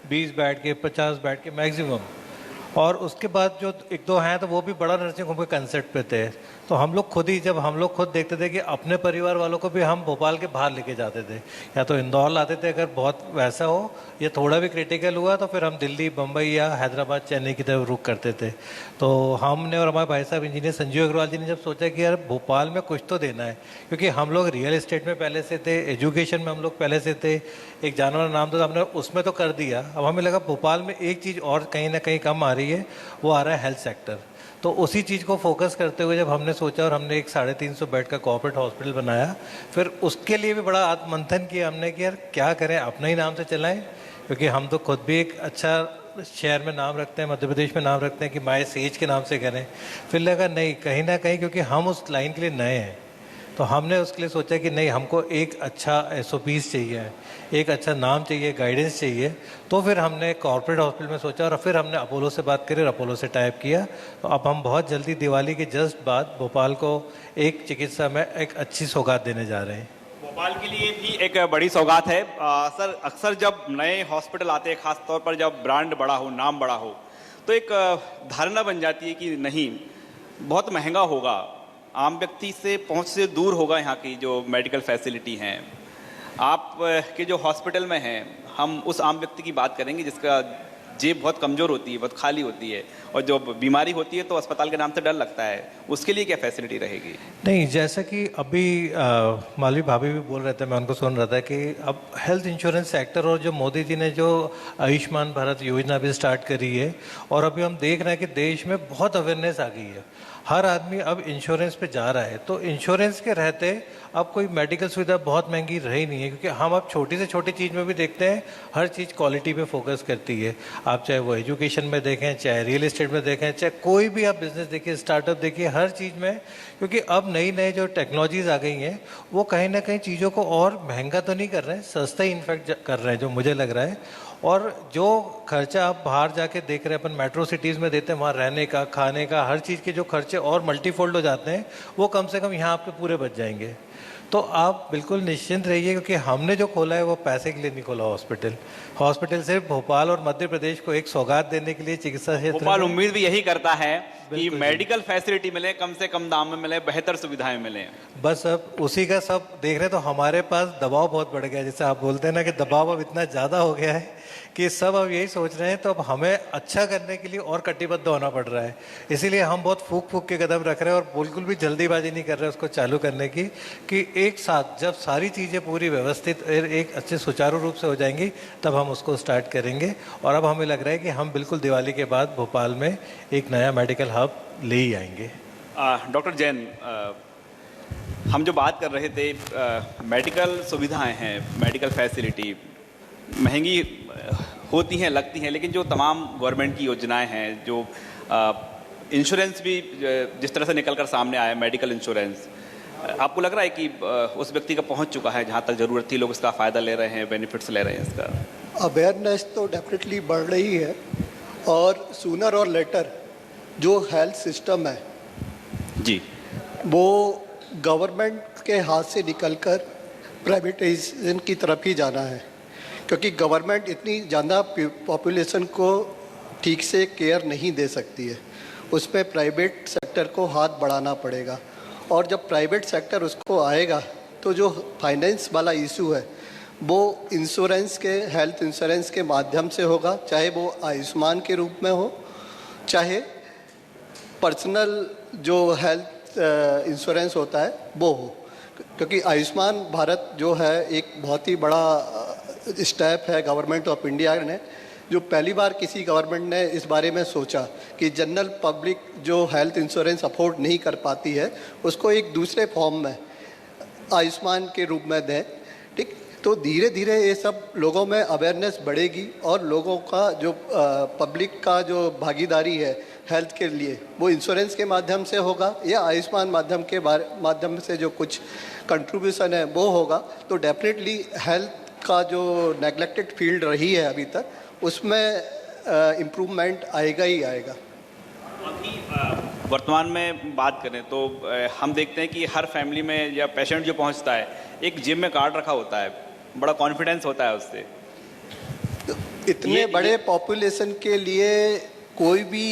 20 bed के, 50 bed के maximum. और उसके बाद जो एक दो हैं तो वो भी बड़ा नर्सिंग होम के कंसेप्ट पे थे। तो हम लोग खुद ही, जब हम लोग खुद देखते थे कि अपने परिवार वालों को भी हम भोपाल के बाहर लेके जाते थे, या तो इंदौर लाते थे अगर बहुत वैसा हो, या थोड़ा भी क्रिटिकल हुआ तो फिर हम दिल्ली, बम्बई या हैदराबाद, चेन्नई की तरफ रुक करते थे। तो हमने और हमारे भाई साहब इंजीनियर संजीव अग्रवाल जी ने जब सोचा कि यार भोपाल में कुछ तो देना है, क्योंकि हम लोग रियल एस्टेट में पहले से थे, एजुकेशन में हम लोग पहले से थे, एक जानवर नाम था हमने उसमें तो कर दिया। अब हमें लगा भोपाल में एक चीज़ और कहीं ना कहीं कम आ रही है, वो आ रहा है हेल्थ सेक्टर। तो उसी चीज़ को फोकस करते हुए जब हमने सोचा और हमने एक 350 बेड का कॉर्पोरेट हॉस्पिटल बनाया, फिर उसके लिए भी बड़ा आत्ममंथन किया हमने कि यार क्या करें, अपना ही नाम से चलाएं, क्योंकि हम तो खुद भी एक अच्छा शहर में नाम रखते हैं, मध्य प्रदेश में नाम रखते हैं कि माय सेज के नाम से करें। फिर लगा नहीं, कहीं ना कहीं क्योंकि हम उस लाइन के लिए नए हैं, तो हमने उसके लिए सोचा कि नहीं, हमको एक अच्छा SOPs चाहिए, एक अच्छा नाम चाहिए, गाइडेंस चाहिए। तो फिर हमने कॉर्पोरेट हॉस्पिटल में सोचा और फिर हमने अपोलो से बात करी और अपोलो से टाइप किया। तो अब हम बहुत जल्दी दिवाली के जस्ट बाद भोपाल को एक चिकित्सा में एक अच्छी सौगात देने जा रहे हैं। भोपाल के लिए भी एक बड़ी सौगात है। सर, अक्सर जब नए हॉस्पिटल आते हैं, खासतौर पर जब ब्रांड बड़ा हो, नाम बड़ा हो, तो एक धारणा बन जाती है कि नहीं, बहुत महंगा होगा, आम व्यक्ति से पहुंच से दूर होगा यहाँ की जो मेडिकल फैसिलिटी हैं। आप के जो हॉस्पिटल में हैं, हम उस आम व्यक्ति की बात करेंगे जिसका जेब बहुत कमज़ोर होती है, बहुत खाली होती है, और जो बीमारी होती है तो अस्पताल के नाम से डर लगता है, उसके लिए क्या फैसिलिटी रहेगी? नहीं, जैसा कि अभी मालवी भाभी भी बोल रहे थे, मैं उनको सुन रहा था कि अब हेल्थ इंश्योरेंस सेक्टर और जो मोदी जी ने जो आयुष्मान भारत योजना भी स्टार्ट करी है, और अभी हम देख रहे हैं कि देश में बहुत अवेयरनेस आ गई है, हर आदमी अब इंश्योरेंस पे जा रहा है। तो इंश्योरेंस के रहते अब कोई मेडिकल सुविधा बहुत महंगी रही नहीं है, क्योंकि हम अब छोटी से छोटी चीज़ में भी देखते हैं, हर चीज़ क्वालिटी पे फोकस करती है। आप चाहे वो एजुकेशन में देखें, चाहे रियल एस्टेट में देखें, चाहे कोई भी आप बिजनेस देखिए, स्टार्टअप देखिए, हर चीज़ में, क्योंकि अब नई नई जो टेक्नोलॉजीज आ गई हैं वो कहीं ना कहीं चीज़ों को और महंगा तो नहीं कर रहे हैं, सस्ता ही इनफैक्ट कर रहे हैं, जो मुझे लग रहा है। और जो खर्चा आप बाहर जाके देख रहे हैं, अपन मेट्रो सिटीज़ में देते हैं, वहाँ रहने का, खाने का, हर चीज़ के जो खर्चे और मल्टीफोल्ड हो जाते हैं, वो कम से कम यहाँ आपके पूरे बच जाएंगे। तो आप बिल्कुल निश्चिंत रहिए, क्योंकि हमने जो खोला है वो पैसे के लिए नहीं खोला हॉस्पिटल सिर्फ भोपाल और मध्य प्रदेश को एक सौगात देने के लिए चिकित्सा क्षेत्र भोपाल में। उम्मीद भी यही करता है कि बिल्कुल मेडिकल फैसिलिटी मिले, कम से कम दाम में मिले, बेहतर सुविधाएं मिले। बस अब उसी का सब देख रहे हैं। तो हमारे पास दबाव बहुत बढ़ गया है, जैसे आप बोलते हैं ना कि दबाव अब इतना ज़्यादा हो गया है कि सब अब यही सोच रहे हैं, तो अब हमें अच्छा करने के लिए और कटिबद्ध होना पड़ रहा है। इसीलिए हम बहुत फूक फूक के कदम रख रहे हैं और बिल्कुल भी जल्दीबाजी नहीं कर रहे उसको चालू करने की, कि एक साथ जब सारी चीज़ें पूरी व्यवस्थित एक अच्छे सुचारू रूप से हो जाएंगी तब हम उसको स्टार्ट करेंगे। और अब हमें लग रहा है कि हम बिल्कुल दिवाली के बाद भोपाल में एक नया मेडिकल हब ले ही आएंगे। डॉक्टर जैन, हम जो बात कर रहे थे, मेडिकल सुविधाएं हैं, मेडिकल फैसिलिटी महंगी होती हैं, लगती हैं, लेकिन जो तमाम गवर्नमेंट की योजनाएं हैं, जो इंश्योरेंस भी जिस तरह से निकल कर सामने आया, मेडिकल इंश्योरेंस, आपको लग रहा है कि उस व्यक्ति का पहुंच चुका है जहां तक ज़रूरत थी, लोग इसका फ़ायदा ले रहे हैं, बेनिफिट्स ले रहे हैं इसका? अवेयरनेस तो डेफिनेटली बढ़ रही है, और सूनर और लेटर जो हेल्थ सिस्टम है जी, वो गवर्नमेंट के हाथ से निकलकर प्राइवेटाइजेशन की तरफ ही जाना है, क्योंकि गवर्नमेंट इतनी ज़्यादा पॉपुलेशन को ठीक से केयर नहीं दे सकती है, उसमें प्राइवेट सेक्टर को हाथ बढ़ाना पड़ेगा। और जब प्राइवेट सेक्टर उसको आएगा तो जो फाइनेंस वाला इशू है वो इंश्योरेंस के, हेल्थ इंश्योरेंस के माध्यम से होगा, चाहे वो आयुष्मान के रूप में हो, चाहे पर्सनल जो हेल्थ इंश्योरेंस होता है वो हो। क्योंकि आयुष्मान भारत जो है एक बहुत ही बड़ा स्टेप है गवर्नमेंट ऑफ इंडिया ने, जो पहली बार किसी गवर्नमेंट ने इस बारे में सोचा कि जनरल पब्लिक जो हेल्थ इंश्योरेंस अफोर्ड नहीं कर पाती है उसको एक दूसरे फॉर्म में आयुष्मान के रूप में दें। ठीक, तो धीरे धीरे ये सब लोगों में अवेयरनेस बढ़ेगी और लोगों का जो पब्लिक का जो भागीदारी है हेल्थ के लिए वो इंश्योरेंस के माध्यम से होगा या आयुष्मान माध्यम से जो कुछ कंट्रीब्यूशन है वो होगा। तो डेफिनेटली हेल्थ का जो नेग्लेक्टेड फील्ड रही है अभी तक, उसमें इम्प्रूवमेंट आएगा ही आएगा। वर्तमान में बात करें तो हम देखते हैं कि हर फैमिली में या पेशेंट जो पहुंचता है एक जिम में कार्ड रखा होता है, बड़ा कॉन्फिडेंस होता है उससे। इतने बड़े पॉपुलेशन के लिए कोई भी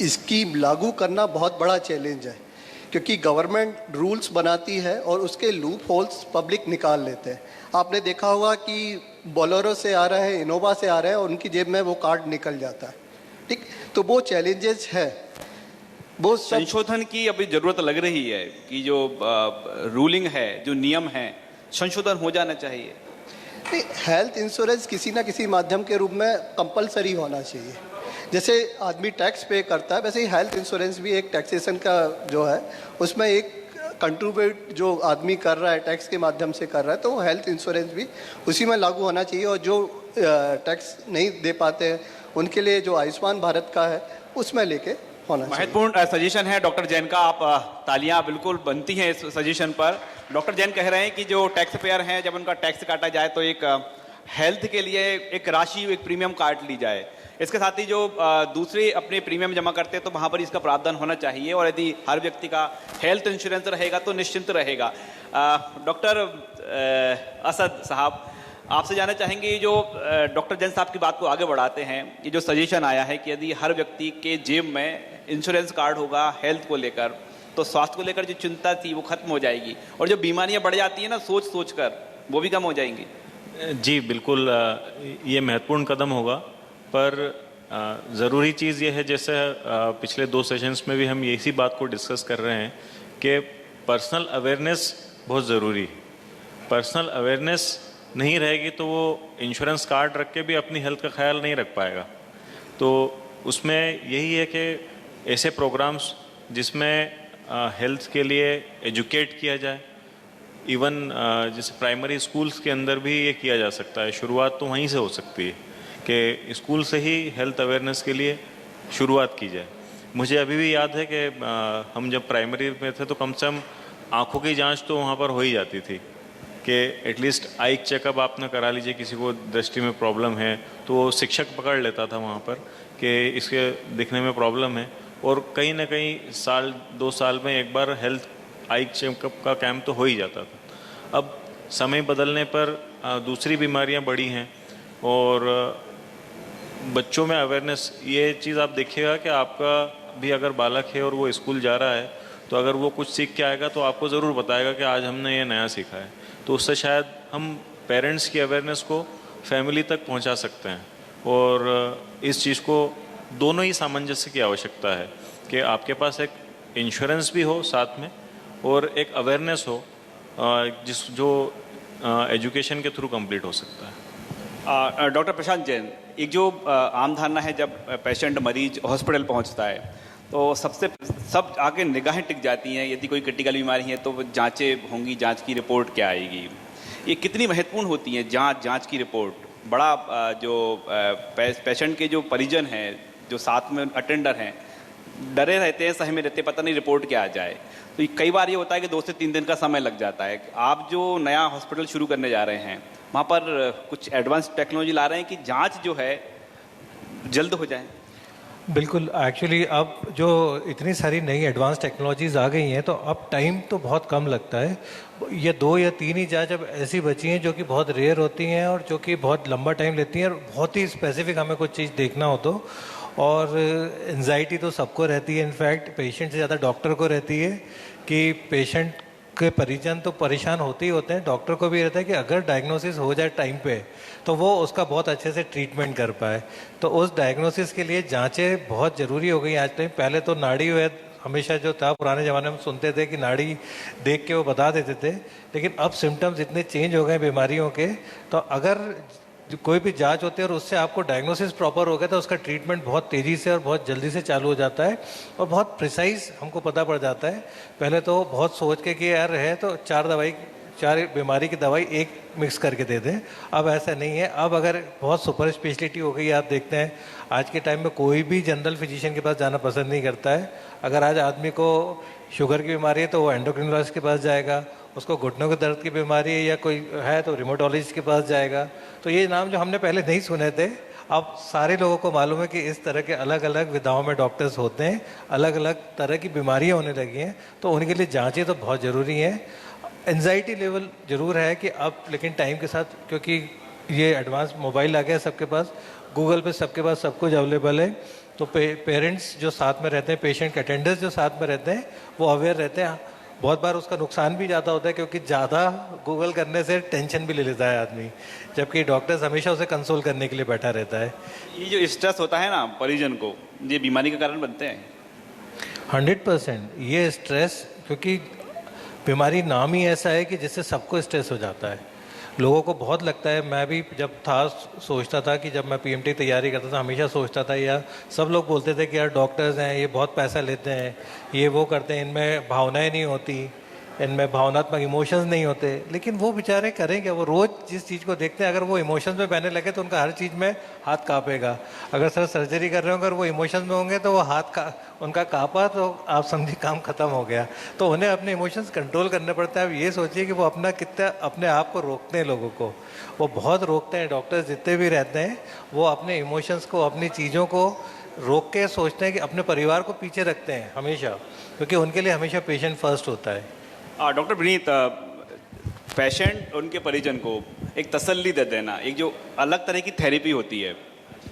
स्कीम लागू करना बहुत बड़ा चैलेंज है, क्योंकि गवर्नमेंट रूल्स बनाती है और उसके लूप होल्स पब्लिक निकाल लेते हैं। आपने देखा होगा कि बोलेरो से आ रहा है, इनोवा से आ रहा है और उनकी जेब में वो कार्ड निकल जाता है। ठीक, तो वो चैलेंजेस है, वो संशोधन की अभी जरूरत लग रही है कि जो रूलिंग है, जो नियम है, संशोधन हो जाना चाहिए। हेल्थ इंश्योरेंस किसी ना किसी माध्यम के रूप में कंपलसरी होना चाहिए। जैसे आदमी टैक्स पे करता है, वैसे ही हेल्थ इंश्योरेंस भी एक टैक्सेशन का जो है, उसमें एक कंट्रीब्यूट जो आदमी कर रहा है टैक्स के माध्यम से कर रहा है, तो वो हेल्थ इंश्योरेंस भी उसी में लागू होना चाहिए। और जो टैक्स नहीं दे पाते हैं उनके लिए जो आयुष्मान भारत का है उसमें लेके होना चाहिए। महत्वपूर्ण सजेशन है डॉक्टर जैन का। आप तालियां बिल्कुल बनती हैं इस सजेशन पर। डॉक्टर जैन कह रहे हैं कि जो टैक्स पेयर हैं, जब उनका टैक्स काटा जाए तो एक हेल्थ के लिए एक राशि, एक प्रीमियम काट ली जाए। इसके साथ ही जो दूसरे अपने प्रीमियम जमा करते हैं तो वहाँ पर इसका प्रावधान होना चाहिए, और यदि हर व्यक्ति का हेल्थ इंश्योरेंस रहेगा तो निश्चिंत रहेगा। डॉक्टर असद साहब, आपसे जानना चाहेंगे, जो डॉक्टर जैन साहब की बात को आगे बढ़ाते हैं, ये जो सजेशन आया है कि यदि हर व्यक्ति के जेब में इंश्योरेंस कार्ड होगा हेल्थ को लेकर, तो स्वास्थ्य को लेकर जो चिंता थी वो खत्म हो जाएगी, और जो बीमारियां बढ़ जाती है ना सोच कर, वो भी कम हो जाएंगी। जी बिल्कुल, ये महत्वपूर्ण कदम होगा, पर ज़रूरी चीज़ ये है, जैसे पिछले 2 सेशंस में भी हम इसी बात को डिस्कस कर रहे हैं कि पर्सनल अवेयरनेस बहुत ज़रूरी है। पर्सनल अवेयरनेस नहीं रहेगी तो वो इंश्योरेंस कार्ड रख के भी अपनी हेल्थ का ख्याल नहीं रख पाएगा। तो उसमें यही है कि ऐसे प्रोग्राम्स जिसमें हेल्थ के लिए एजुकेट किया जाए, इवन जैसे प्राइमरी स्कूल्स के अंदर भी ये किया जा सकता है। शुरुआत तो वहीं से हो सकती है कि स्कूल से ही हेल्थ अवेयरनेस के लिए शुरुआत की जाए। मुझे अभी भी याद है कि हम जब प्राइमरी में थे तो कम से कम आँखों की जांच तो वहाँ पर हो ही जाती थी कि एटलीस्ट आई चेकअप आपने करा लीजिए, किसी को दृष्टि में प्रॉब्लम है तो वो शिक्षक पकड़ लेता था वहाँ पर कि इसके दिखने में प्रॉब्लम है, और कहीं ना कहीं साल 2 साल में एक बार हेल्थ आई चेकअप का कैंप तो हो ही जाता था। अब समय बदलने पर दूसरी बीमारियां बढ़ी हैं, और बच्चों में अवेयरनेस, ये चीज़ आप देखिएगा कि आपका भी अगर बालक है और वो स्कूल जा रहा है तो अगर वो कुछ सीख के आएगा तो आपको ज़रूर बताएगा कि आज हमने ये नया सीखा है। तो उससे शायद हम पेरेंट्स की अवेयरनेस को फैमिली तक पहुंचा सकते हैं, और इस चीज़ को दोनों ही सामंजस्य की आवश्यकता है कि आपके पास एक इंश्योरेंस भी हो साथ में और एक अवेयरनेस हो जो एजुकेशन के थ्रू कंप्लीट हो सकता है। डॉक्टर प्रशांत जैन, एक जो आम धारणा है, जब पेशेंट मरीज हॉस्पिटल पहुंचता है तो सब आगे निगाहें टिक जाती हैं, यदि कोई क्रिटिकल बीमारी है तो जांचें होंगी, जांच की रिपोर्ट क्या आएगी। ये कितनी महत्वपूर्ण होती है जांच की रिपोर्ट? बड़ा जो पेशेंट के जो परिजन हैं, जो साथ में अटेंडर हैं, डरे रहते हैं, सहमे रहते हैं, पता नहीं रिपोर्ट क्या आ जाए। तो कई बार ये होता है कि 2 से 3 दिन का समय लग जाता है। आप जो नया हॉस्पिटल शुरू करने जा रहे हैं वहाँ पर कुछ एडवांस टेक्नोलॉजी ला रहे हैं कि जांच जो है जल्द हो जाए? बिल्कुल, एक्चुअली अब जो इतनी सारी नई एडवांस टेक्नोलॉजीज़ आ गई हैं तो अब टाइम तो बहुत कम लगता है। ये 2 या 3 ही जांच अब ऐसी बची हैं जो कि बहुत रेयर होती हैं और जो कि बहुत लंबा टाइम लेती हैं, और बहुत ही स्पेसिफिक हमें कुछ चीज़ देखना हो तो। और एंजाइटी तो सबको रहती है, इनफैक्ट पेशेंट से ज़्यादा डॉक्टर को रहती है कि पेशेंट के परिजन तो परेशान होते ही होते हैं, डॉक्टर को भी रहता है कि अगर डायग्नोसिस हो जाए टाइम पे तो वो उसका बहुत अच्छे से ट्रीटमेंट कर पाए। तो उस डायग्नोसिस के लिए जांचें बहुत ज़रूरी हो गई आज टाइम। पहले तो नाड़ी वैद हमेशा जो था पुराने ज़माने में सुनते थे कि नाड़ी देख के वो बता देते थे, लेकिन अब सिम्टम्स इतने चेंज हो गए बीमारियों के, तो अगर कोई भी जांच होती है और उससे आपको डायग्नोसिस प्रॉपर हो गया तो उसका ट्रीटमेंट बहुत तेज़ी से और बहुत जल्दी से चालू हो जाता है और बहुत प्रिसाइज हमको पता पड़ जाता है। पहले तो बहुत सोच के कि यार है तो 4 बीमारी की दवाई एक मिक्स करके दे दें, अब ऐसा नहीं है। अब अगर बहुत सुपर स्पेशलिटी हो गई, आप देखते हैं आज के टाइम में कोई भी जनरल फिजिशियन के पास जाना पसंद नहीं करता है। अगर आज आदमी को शुगर की बीमारी है तो वो एंडोक्रिनोलॉजिस्ट के पास जाएगा, उसको घुटनों के दर्द की बीमारी है या कोई है तो रिमोटोलॉजिस्ट के पास जाएगा। तो ये नाम जो हमने पहले नहीं सुने थे, अब सारे लोगों को मालूम है कि इस तरह के अलग अलग विधाओं में डॉक्टर्स होते हैं, अलग अलग तरह की बीमारियां होने लगी हैं, तो उनके लिए जांचें तो बहुत ज़रूरी हैं। एंजाइटी लेवल ज़रूर है कि अब, लेकिन टाइम के साथ क्योंकि ये एडवांस मोबाइल आ गया है सबके पास, गूगल पे सबके पास सब कुछ अवेलेबल है। तो पेरेंट्स जो साथ में रहते हैं, पेशेंट के अटेंडर्स जो साथ में रहते हैं, वो अवेयर रहते हैं। बहुत बार उसका नुकसान भी ज़्यादा होता है, क्योंकि ज़्यादा गूगल करने से टेंशन भी ले लेता है आदमी, जबकि डॉक्टर्स हमेशा उसे कंसोल करने के लिए बैठा रहता है। ये जो स्ट्रेस होता है ना परिजन को, ये बीमारी का कारण बनते हैं। 100% ये स्ट्रेस, क्योंकि बीमारी नाम ही ऐसा है कि जिससे सबको स्ट्रेस हो जाता है। लोगों को बहुत लगता है, मैं भी जब था सोचता था कि जब मैं पीएमटी तैयारी करता था हमेशा सोचता था यार, सब लोग बोलते थे कि यार डॉक्टर्स हैं ये बहुत पैसा लेते हैं, ये वो करते हैं, इनमें भावनाएं नहीं होती, इनमें भावनात्मक इमोशंस नहीं होते। लेकिन वो बेचारे करें क्या, वो रोज़ जिस चीज़ को देखते हैं, अगर वो इमोशंस में बहने लगे तो उनका हर चीज़ में हाथ कांपेगा। अगर सर सर्जरी कर रहे हो, अगर वो इमोशंस में होंगे तो वो हाथ का उनका कांपा तो आप समझिए काम खत्म हो गया। तो उन्हें अपने इमोशंस कंट्रोल करने पड़ता है। अब ये सोचिए कि वो अपना कितना अपने आप को रोकते हैं, लोगों को वो बहुत रोकते हैं। डॉक्टर्स जितने भी रहते हैं वो अपने इमोशंस को, अपनी चीज़ों को रोक के सोचते हैं कि अपने परिवार को पीछे रखते हैं हमेशा, क्योंकि उनके लिए हमेशा पेशेंट फर्स्ट होता है। डॉक्टर विनीत, पेशेंट उनके परिजन को एक तसल्ली दे देना, एक जो अलग तरह की थेरेपी होती है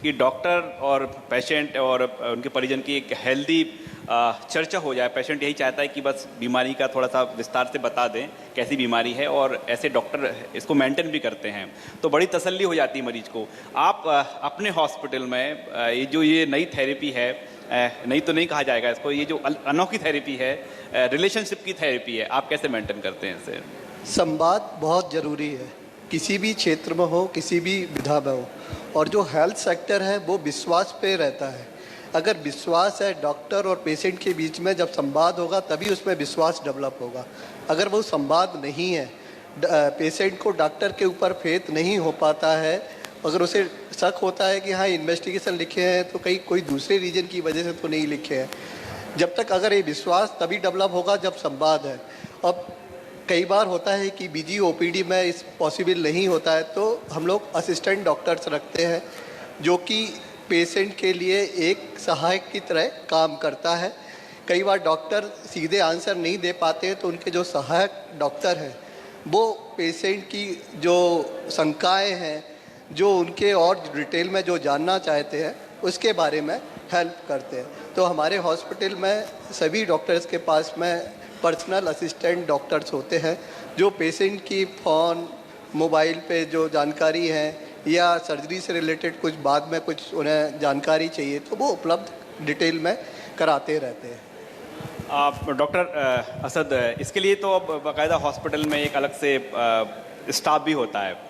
कि डॉक्टर और पेशेंट और उनके परिजन की एक हेल्दी चर्चा हो जाए। पेशेंट यही चाहता है कि बस बीमारी का थोड़ा सा विस्तार से बता दें कैसी बीमारी है, और ऐसे डॉक्टर इसको मेंटेन भी करते हैं, तो बड़ी तसल्ली हो जाती है मरीज को। आप अपने हॉस्पिटल में ये जो ये नई थेरेपी है, नहीं तो नहीं कहा जाएगा इसको, ये जो अनोखी थेरेपी है, रिलेशनशिप की थेरेपी है, आप कैसे मेंटेन करते हैं इसे? संवाद बहुत ज़रूरी है, किसी भी क्षेत्र में हो, किसी भी विधा में हो। और जो हेल्थ सेक्टर है वो विश्वास पे रहता है। अगर विश्वास है डॉक्टर और पेशेंट के बीच में, जब संवाद होगा तभी उसमें विश्वास डेवलप होगा। अगर वो संवाद नहीं है, पेशेंट को डॉक्टर के ऊपर फेथ नहीं हो पाता है, अगर उसे शक होता है कि हाँ इन्वेस्टिगेशन लिखे हैं तो कहीं कोई दूसरे रीजन की वजह से तो नहीं लिखे हैं, जब तक अगर ये विश्वास तभी डेवलप होगा जब संवाद है। अब कई बार होता है कि बिजी ओपीडी में इस पॉसिबल नहीं होता है, तो हम लोग असिस्टेंट डॉक्टर्स रखते हैं जो कि पेशेंट के लिए एक सहायक की तरह काम करता है। कई बार डॉक्टर सीधे आंसर नहीं दे पाते हैं, तो उनके जो सहायक डॉक्टर हैं वो पेशेंट की जो शंकाएं हैं, जो उनके और डिटेल में जो जानना चाहते हैं उसके बारे में हेल्प करते हैं। तो हमारे हॉस्पिटल में सभी डॉक्टर्स के पास में पर्सनल असिस्टेंट डॉक्टर्स होते हैं, जो पेशेंट की फ़ोन मोबाइल पे जो जानकारी है या सर्जरी से रिलेटेड कुछ बाद में कुछ उन्हें जानकारी चाहिए तो वो उपलब्ध डिटेल में कराते रहते हैं। आप डॉक्टर असद, इसके लिए तो अब बाकायदा हॉस्पिटल में एक अलग से स्टाफ भी होता है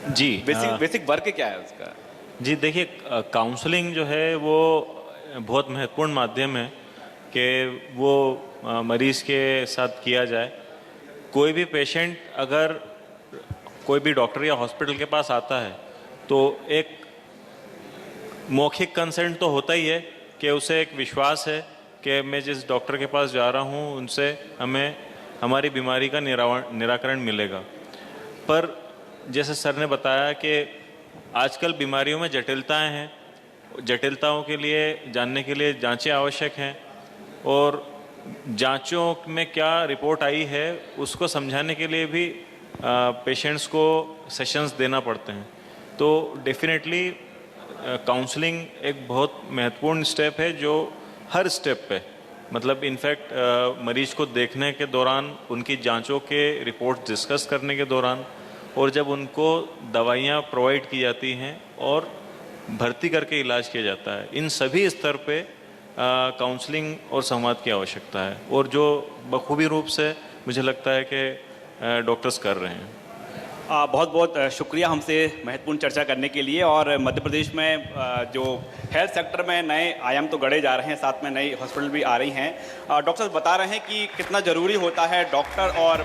जी। बेसिक वर्क क्या है उसका? जी देखिए, काउंसलिंग जो है वो बहुत महत्वपूर्ण माध्यम है कि वो मरीज़ के साथ किया जाए। कोई भी पेशेंट अगर कोई भी डॉक्टर या हॉस्पिटल के पास आता है तो एक मौखिक कंसेंट तो होता ही है कि उसे एक विश्वास है कि मैं जिस डॉक्टर के पास जा रहा हूँ उनसे हमें हमारी बीमारी का निराकरण मिलेगा। पर जैसे सर ने बताया कि आजकल बीमारियों में जटिलताएं हैं, जटिलताओं के लिए जानने के लिए जांचें आवश्यक हैं, और जांचों में क्या रिपोर्ट आई है उसको समझाने के लिए भी पेशेंट्स को सेशंस देना पड़ते हैं। तो डेफिनेटली काउंसलिंग एक बहुत महत्वपूर्ण स्टेप है जो हर स्टेप पे, मतलब इनफैक्ट मरीज को देखने के दौरान, उनकी जांचों के रिपोर्ट डिस्कस करने के दौरान, और जब उनको दवाइयाँ प्रोवाइड की जाती हैं और भर्ती करके इलाज किया जाता है, इन सभी स्तर पे काउंसलिंग और संवाद की आवश्यकता है, और जो बखूबी रूप से मुझे लगता है कि डॉक्टर्स कर रहे हैं। बहुत बहुत शुक्रिया हमसे महत्वपूर्ण चर्चा करने के लिए। और मध्य प्रदेश में जो हेल्थ सेक्टर में नए आयाम तो गढ़े जा रहे हैं, साथ में नई हॉस्पिटल भी आ रही हैं। डॉक्टर्स बता रहे हैं कि कितना ज़रूरी होता है डॉक्टर और